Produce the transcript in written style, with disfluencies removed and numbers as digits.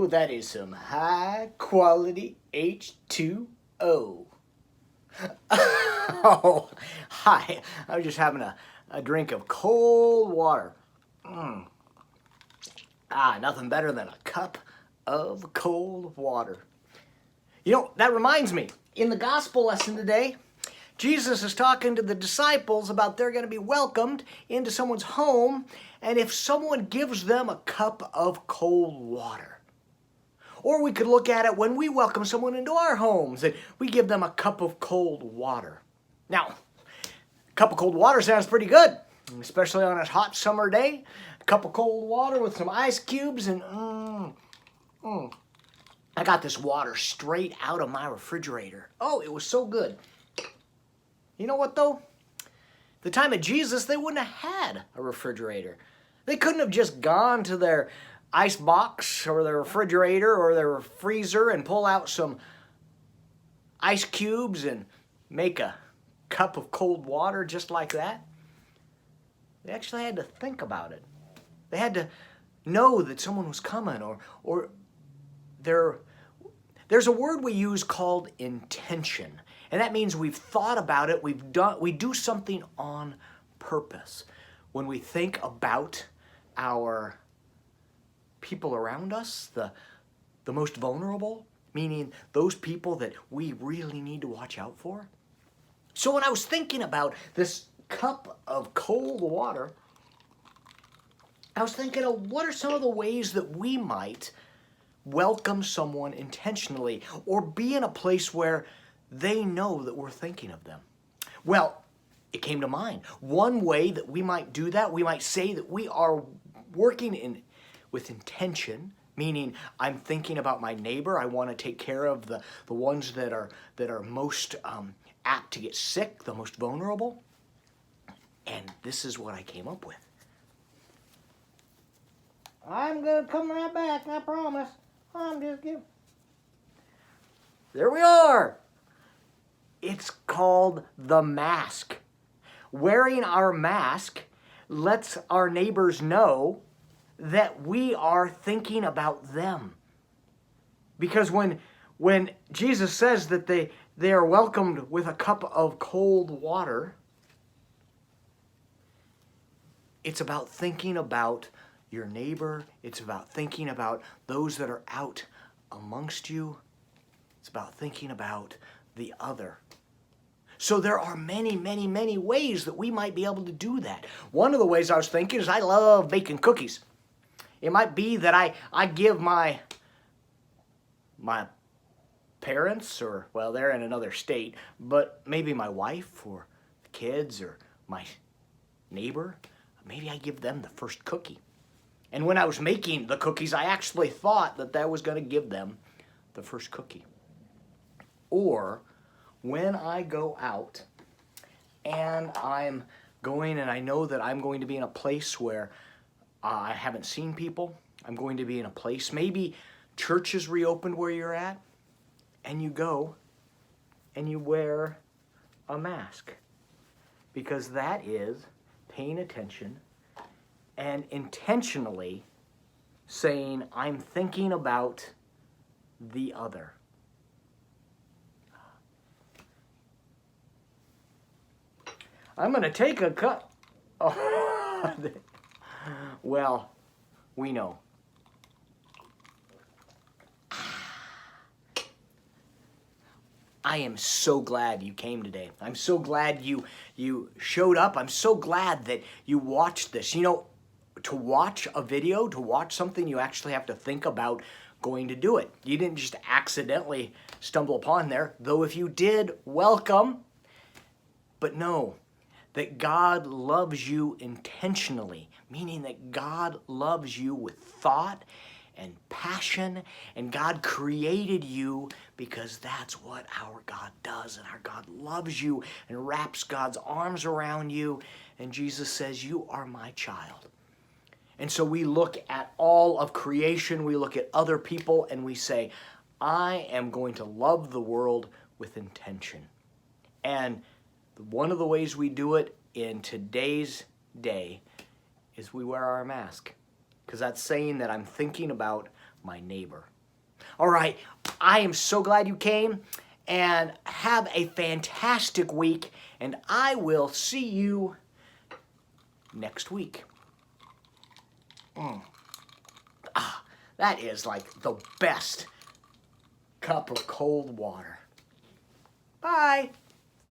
that is some high quality H2O. Oh, hi. I was just having a drink of cold water. Nothing better than a cup of cold water. You know, that reminds me, in the gospel lesson today, Jesus is talking to the disciples about they're going to be welcomed into someone's home, and if someone gives them a cup of cold water. Or we could look at it when we welcome someone into our homes, and we give them a cup of cold water. Now, a cup of cold water sounds pretty good, especially on a hot summer day. A cup of cold water with some ice cubes and I got this water straight out of my refrigerator. Oh, it was so good. You know what though? The time of Jesus, they wouldn't have had a refrigerator. They couldn't have just gone to their ice box or their refrigerator or their freezer and pull out some ice cubes and make a cup of cold water just like that. They actually had to think about it. They had to know that someone was coming, or there's a word we use called intention. And that means we've thought about it, we do something on purpose. When we think about our people around us, the most vulnerable, meaning those people that we really need to watch out for. So when I was thinking about this cup of cold water, I was thinking of what are some of the ways that we might welcome someone intentionally or be in a place where they know that we're thinking of them. Well, it came to mind. One way that we might do that, we might say that we are working with intention, meaning I'm thinking about my neighbor. I want to take care of the ones that are most apt to get sick, the most vulnerable. And this is what I came up with. I'm going to come right back, I promise. I'm just kidding. There we are. It's called the mask. Wearing our mask lets our neighbors know that we are thinking about them. Because when Jesus says that they are welcomed with a cup of cold water, it's about thinking about your neighbor. It's about thinking about those that are out amongst you. It's about thinking about the other. So there are many, many, many ways that we might be able to do that. One of the ways I was thinking is I love baking cookies. It might be that I give my parents, or, well, they're in another state, but maybe my wife or the kids or my neighbor, maybe I give them the first cookie. And when I was making the cookies, I actually thought that was going to give them the first cookie. Or when I go out and I'm going and I know that I'm going to be in a place where I haven't seen people, I'm going to be in a place, maybe church is reopened where you're at, and you go and you wear a mask. Because that is paying attention and intentionally saying, I'm thinking about the other. I'm going to take a cup. Oh, well, we know. I am so glad you came today. I'm so glad you showed up. I'm so glad that you watched this. You know, to watch a video, to watch something, you actually have to think about going to do it. You didn't just accidentally stumble upon there, though if you did, welcome. But know that God loves you intentionally, meaning that God loves you with thought and passion, and God created you because that's what our God does, and our God loves you and wraps God's arms around you, and Jesus says, you are my child. And so we look at all of creation, we look at other people, and we say, I am going to love the world with intention. And one of the ways we do it in today's day is we wear our mask. Because that's saying that I'm thinking about my neighbor. All right, I am so glad you came, and have a fantastic week, and I will see you next week. That is like the best cup of cold water. Bye.